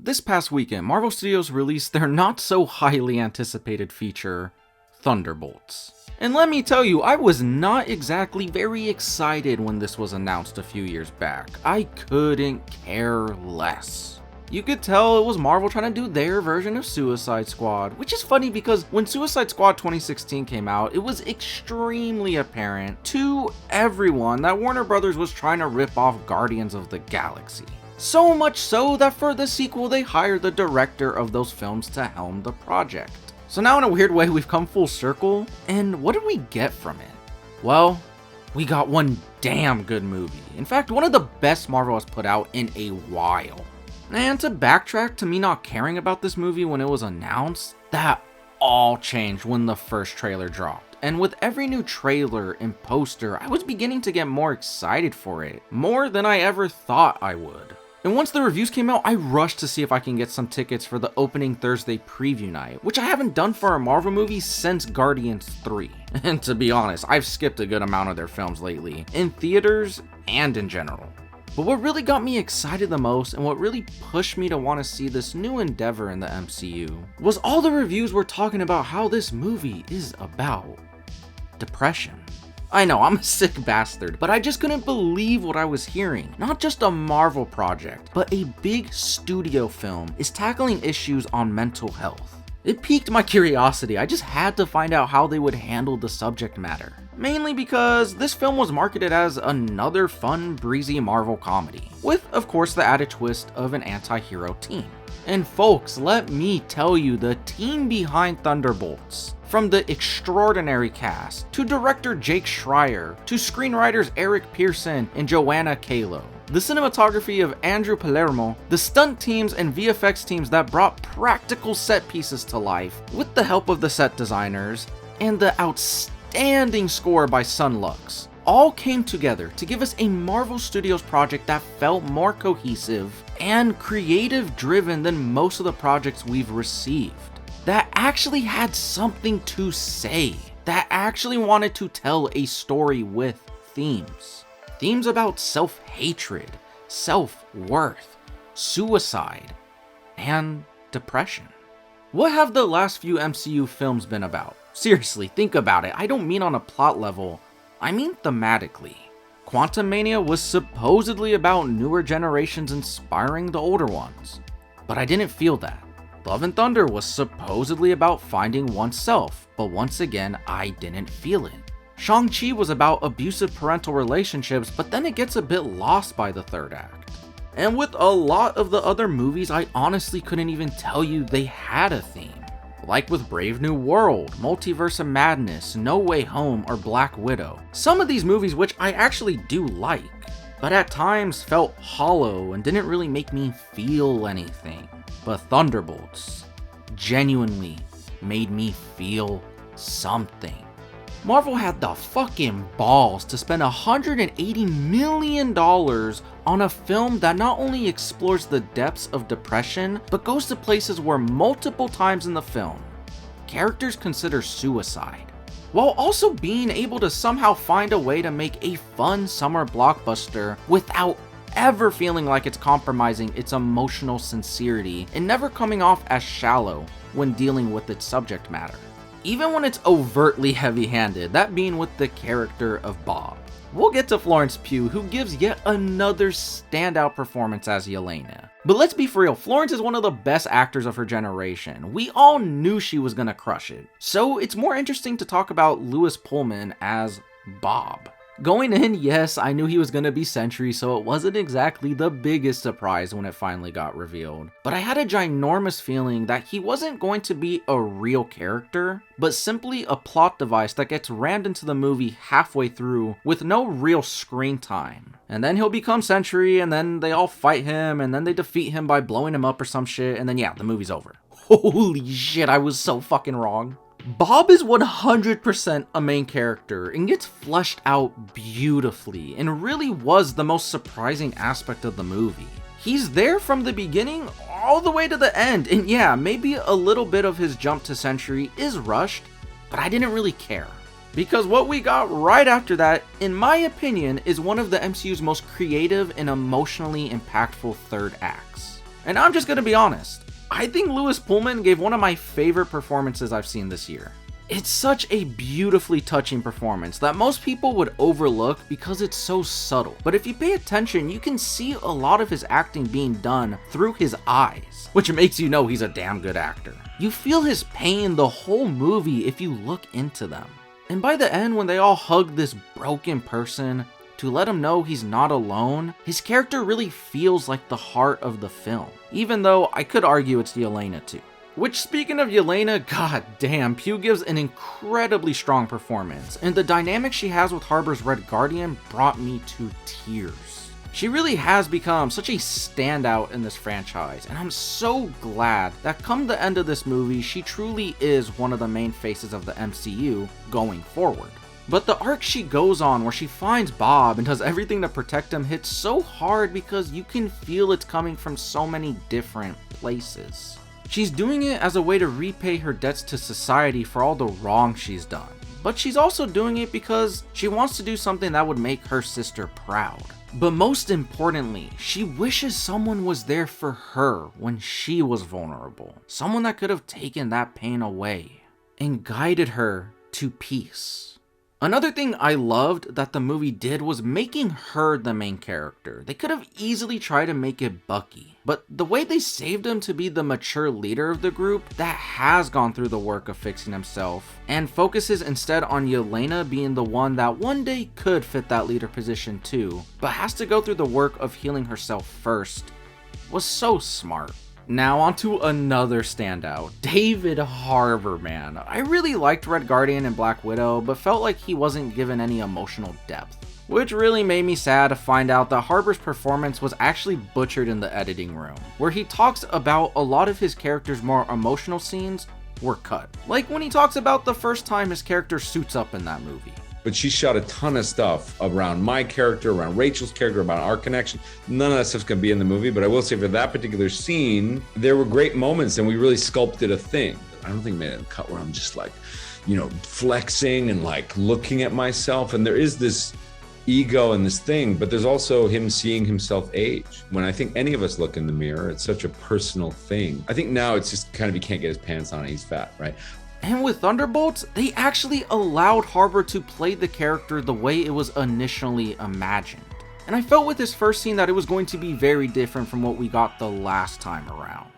This past weekend, Marvel Studios released their not so highly anticipated feature, Thunderbolts. And let me tell you, I was not exactly very excited when this was announced a few years back. I couldn't care less. You could tell it was Marvel trying to do their version of Suicide Squad, which is funny because when Suicide Squad 2016 came out, it was extremely apparent to everyone that Warner Brothers was trying to rip off Guardians of the Galaxy. So much so that for the sequel, they hired the director of those films to helm the project. So now in a weird way, we've come full circle, and what did we get from it? Well, we got one damn good movie. In fact, one of the best Marvel has put out in a while. And to backtrack to me not caring about this movie when it was announced, that all changed when the first trailer dropped. And with every new trailer and poster, I was beginning to get more excited for it, more than I ever thought I would. And once the reviews came out, I rushed to see if I can get some tickets for the opening Thursday preview night, which I haven't done for a Marvel movie since Guardians 3. And to be honest, I've skipped a good amount of their films lately, in theaters and in general. But what really got me excited the most, and what really pushed me to want to see this new endeavor in the MCU, was all the reviews were talking about how this movie is about depression. I know, I'm a sick bastard, but I just couldn't believe what I was hearing. Not just a Marvel project, but a big studio film is tackling issues on mental health. It piqued my curiosity. I just had to find out how they would handle the subject matter. Mainly because this film was marketed as another fun, breezy Marvel comedy, with, of course, the added twist of an anti-hero team. And folks, let me tell you, the team behind Thunderbolts, from the extraordinary cast, to director Jake Schreier, to screenwriters Eric Pearson and Joanna Kalo, the cinematography of Andrew Palermo, the stunt teams and VFX teams that brought practical set pieces to life with the help of the set designers, and the outstanding score by Sun Lux, all came together to give us a Marvel Studios project that felt more cohesive and creative driven than most of the projects we've received. That actually had something to say, that actually wanted to tell a story with themes. Themes about self-hatred, self-worth, suicide, and depression. What have the last few MCU films been about? Seriously, think about it. I don't mean on a plot level, I mean thematically. Quantumania was supposedly about newer generations inspiring the older ones, but I didn't feel that. Love and Thunder was supposedly about finding oneself, but once again, I didn't feel it. Shang-Chi was about abusive parental relationships, but then it gets a bit lost by the third act. And with a lot of the other movies, I honestly couldn't even tell you they had a theme. Like with Brave New World, Multiverse of Madness, No Way Home, or Black Widow. Some of these movies which I actually do like, but at times felt hollow and didn't really make me feel anything. But Thunderbolts genuinely made me feel something. Marvel had the fucking balls to spend $180 million on a film that not only explores the depths of depression, but goes to places where multiple times in the film, characters consider suicide, while also being able to somehow find a way to make a fun summer blockbuster without ever feeling like it's compromising its emotional sincerity and never coming off as shallow when dealing with its subject matter. Even when it's overtly heavy-handed, that being with the character of Bob. We'll get to Florence Pugh, who gives yet another standout performance as Yelena. But let's be for real, Florence is one of the best actors of her generation. We all knew she was gonna crush it. So it's more interesting to talk about Lewis Pullman as Bob. Going in, yes, I knew he was gonna be Sentry, so it wasn't exactly the biggest surprise when it finally got revealed. But I had a ginormous feeling that he wasn't going to be a real character, but simply a plot device that gets rammed into the movie halfway through with no real screen time. And then he'll become Sentry, and then they all fight him, and then they defeat him by blowing him up or some shit, and then yeah, the movie's over. Holy shit, I was so fucking wrong. Bob is 100% a main character and gets fleshed out beautifully and really was the most surprising aspect of the movie. He's there from the beginning all the way to the end, and yeah, maybe a little bit of his jump to Sentry is rushed, but I didn't really care. Because what we got right after that, in my opinion, is one of the MCU's most creative and emotionally impactful third acts. And I'm just gonna be honest, I think Lewis Pullman gave one of my favorite performances I've seen this year. It's such a beautifully touching performance that most people would overlook because it's so subtle. But if you pay attention, you can see a lot of his acting being done through his eyes, which makes you know he's a damn good actor. You feel his pain the whole movie if you look into them. And by the end, when they all hug this broken person to let him know he's not alone, his character really feels like the heart of the film, even though I could argue it's Yelena too. Which, speaking of Yelena, god damn, Pugh gives an incredibly strong performance, and the dynamic she has with Harbor's Red Guardian brought me to tears. She really has become such a standout in this franchise, and I'm so glad that come the end of this movie, she truly is one of the main faces of the MCU going forward. But the arc she goes on where she finds Bob and does everything to protect him hits so hard because you can feel it's coming from so many different places. She's doing it as a way to repay her debts to society for all the wrong she's done. But she's also doing it because she wants to do something that would make her sister proud. But most importantly, she wishes someone was there for her when she was vulnerable. Someone that could have taken that pain away and guided her to peace. Another thing I loved that the movie did was making her the main character. They could have easily tried to make it Bucky, but the way they saved him to be the mature leader of the group that has gone through the work of fixing himself and focuses instead on Yelena being the one that one day could fit that leader position too, but has to go through the work of healing herself first, was so smart. Now onto another standout, David Harbour, man. I really liked Red Guardian and Black Widow, but felt like he wasn't given any emotional depth. Which really made me sad to find out that Harbour's performance was actually butchered in the editing room, where he talks about a lot of his character's more emotional scenes were cut. Like when he talks about the first time his character suits up in that movie. But she shot a ton of stuff around my character, around Rachel's character, about our connection. None of that stuff's gonna be in the movie, but I will say for that particular scene, there were great moments and we really sculpted a thing. I don't think made a cut where I'm just like, you know, flexing and like looking at myself. And there is this ego and this thing, but there's also him seeing himself age. When I think any of us look in the mirror, it's such a personal thing. I think now it's just kind of, he can't get his pants on, he's fat, right? And with Thunderbolts, they actually allowed Harbour to play the character the way it was initially imagined. And I felt with this first scene that it was going to be very different from what we got the last time around.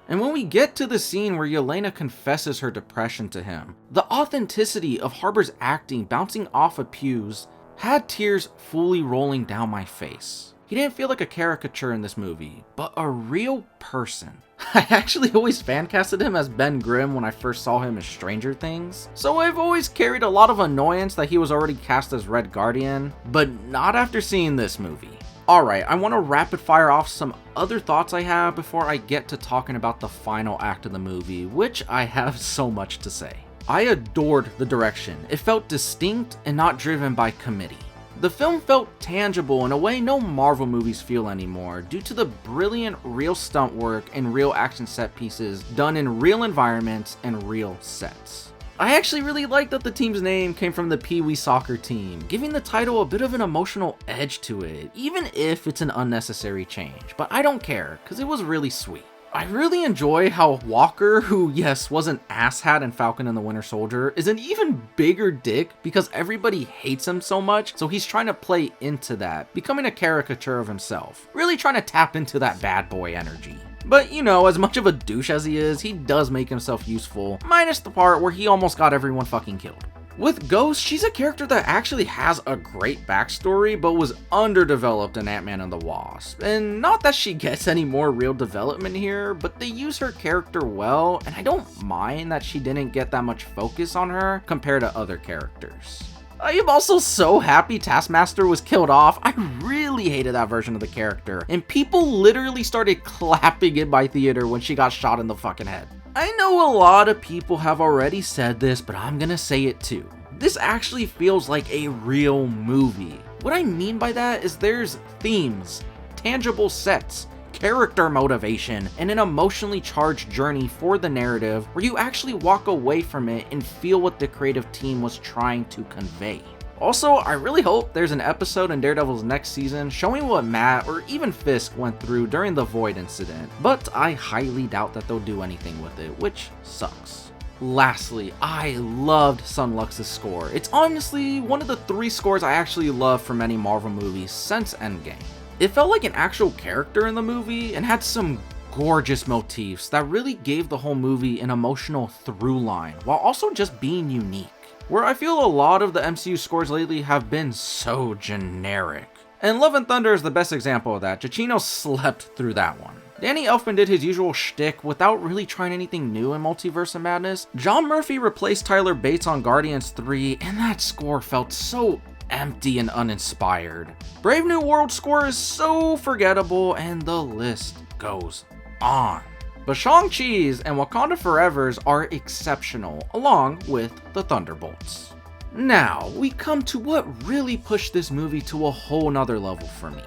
And when we get to the scene where Yelena confesses her depression to him, the authenticity of Harbour's acting bouncing off of Pugh's had tears fully rolling down my face. He didn't feel like a caricature in this movie, but a real person. I actually always fan-casted him as Ben Grimm when I first saw him in Stranger Things, so I've always carried a lot of annoyance that he was already cast as Red Guardian, but not after seeing this movie. Alright, I want to rapid fire off some other thoughts I have before I get to talking about the final act of the movie, which I have so much to say. I adored the direction. It felt distinct and not driven by committee. The film felt tangible in a way no Marvel movies feel anymore due to the brilliant real stunt work and real action set pieces done in real environments and real sets. I actually really like that the team's name came from the Pee Wee soccer team, giving the title a bit of an emotional edge to it, even if it's an unnecessary change, but I don't care, because it was really sweet. I really enjoy how Walker, who yes was an asshat in Falcon and the Winter Soldier, is an even bigger dick because everybody hates him so much, so he's trying to play into that, becoming a caricature of himself, really trying to tap into that bad boy energy. But you know, as much of a douche as he is, he does make himself useful, minus the part where he almost got everyone fucking killed. With Ghost, she's a character that actually has a great backstory, but was underdeveloped in Ant-Man and the Wasp. And not that she gets any more real development here, but they use her character well, and I don't mind that she didn't get that much focus on her compared to other characters. I am also so happy Taskmaster was killed off. I really hated that version of the character, and people literally started clapping in my theater when she got shot in the fucking head. I know a lot of people have already said this, but I'm gonna say it too. This actually feels like a real movie. What I mean by that is there's themes, tangible sets, character motivation, and an emotionally charged journey for the narrative where you actually walk away from it and feel what the creative team was trying to convey. Also, I really hope there's an episode in Daredevil's next season showing what Matt or even Fisk went through during the Void incident, but I highly doubt that they'll do anything with it, which sucks. Lastly, I loved Sun Lux's score. It's honestly one of the 3 scores I actually love from any Marvel movie since Endgame. It felt like an actual character in the movie and had some gorgeous motifs that really gave the whole movie an emotional through line while also just being unique. Where I feel a lot of the MCU scores lately have been so generic. And Love and Thunder is the best example of that. Giacchino slept through that one. Danny Elfman did his usual shtick without really trying anything new in Multiverse of Madness. John Murphy replaced Tyler Bates on Guardians 3, and that score felt so empty and uninspired. Brave New World score is so forgettable, and the list goes on. But Shang-Chi's and Wakanda Forever's are exceptional, along with the Thunderbolts. Now, we come to what really pushed this movie to a whole nother level for me.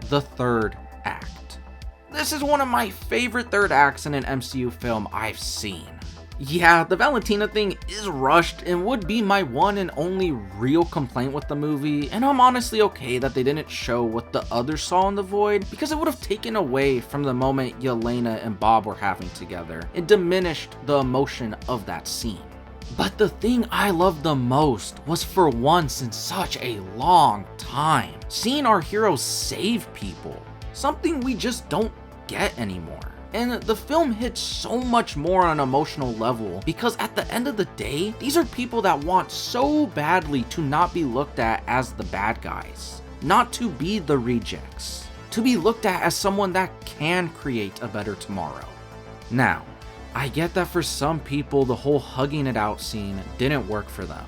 The third act. This is one of my favorite third acts in an MCU film I've seen. Yeah, the Valentina thing is rushed and would be my one and only real complaint with the movie, and I'm honestly okay that they didn't show what the others saw in the Void, because it would have taken away from the moment Yelena and Bob were having together. It diminished the emotion of that scene. But the thing I loved the most was, for once in such a long time, seeing our heroes save people. Something we just don't get anymore. And the film hits so much more on an emotional level because at the end of the day, these are people that want so badly to not be looked at as the bad guys, not to be the rejects, to be looked at as someone that can create a better tomorrow. Now, I get that for some people the whole hugging it out scene didn't work for them,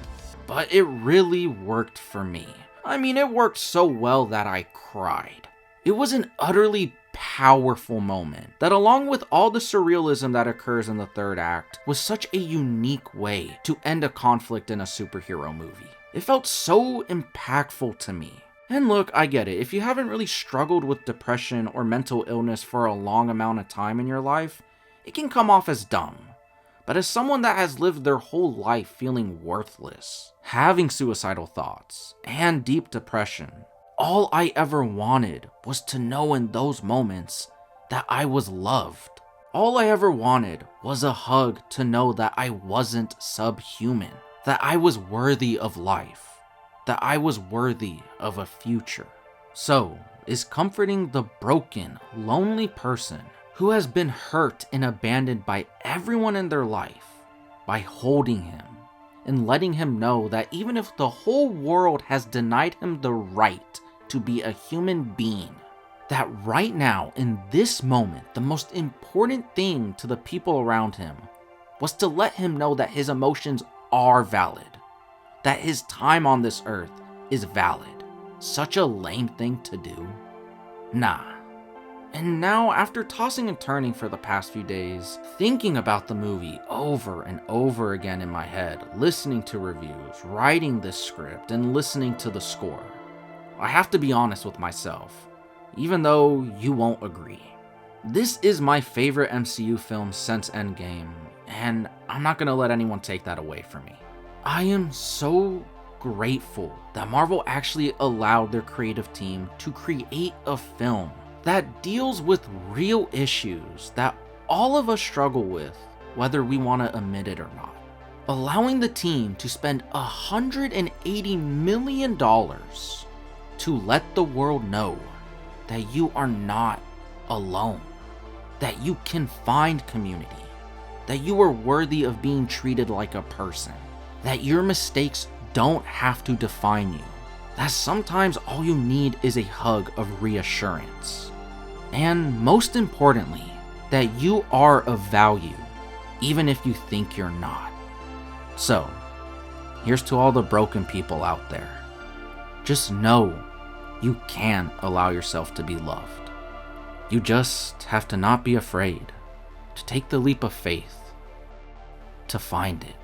but it really worked for me. I mean, it worked so well that I cried. It was an utterly powerful moment that, along with all the surrealism that occurs in the third act, was such a unique way to end a conflict in a superhero movie. It felt so impactful to me. And look, I get it, if you haven't really struggled with depression or mental illness for a long amount of time in your life, it can come off as dumb. But as someone that has lived their whole life feeling worthless, having suicidal thoughts, and deep depression, all I ever wanted was to know in those moments that I was loved. All I ever wanted was a hug to know that I wasn't subhuman, that I was worthy of life, that I was worthy of a future. So, is comforting the broken, lonely person who has been hurt and abandoned by everyone in their life by holding him and letting him know that even if the whole world has denied him the right to be a human being, that right now, in this moment, the most important thing to the people around him was to let him know that his emotions are valid, that his time on this earth is valid. Such a lame thing to do. Nah. And now, after tossing and turning for the past few days, thinking about the movie over and over again in my head, listening to reviews, writing this script, and listening to the score, I have to be honest with myself, even though you won't agree. This is my favorite MCU film since Endgame, and I'm not gonna let anyone take that away from me. I am so grateful that Marvel actually allowed their creative team to create a film that deals with real issues that all of us struggle with, whether we want to admit it or not. Allowing the team to spend $180 million to let the world know that you are not alone, that you can find community, that you are worthy of being treated like a person, that your mistakes don't have to define you, that sometimes all you need is a hug of reassurance, and most importantly, that you are of value, even if you think you're not. So, here's to all the broken people out there. Just know you can allow yourself to be loved. You just have to not be afraid to take the leap of faith, to find it.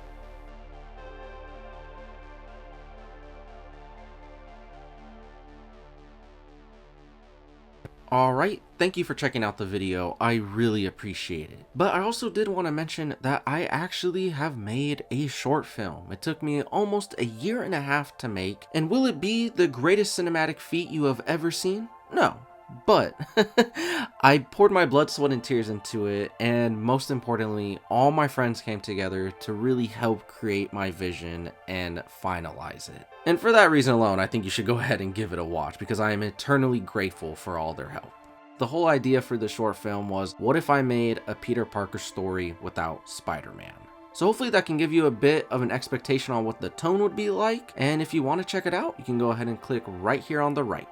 Alright, thank you for checking out the video, I really appreciate it. But I also did want to mention that I actually have made a short film. It took me almost a year and a half to make, and will it be the greatest cinematic feat you have ever seen? No. But I poured my blood, sweat, and tears into it, and most importantly, all my friends came together to really help create my vision and finalize it. And for that reason alone, I think you should go ahead and give it a watch, because I am eternally grateful for all their help. The whole idea for the short film was, what if I made a Peter Parker story without Spider-Man? So hopefully that can give you a bit of an expectation on what the tone would be like, and if you want to check it out, you can go ahead and click right here on the right.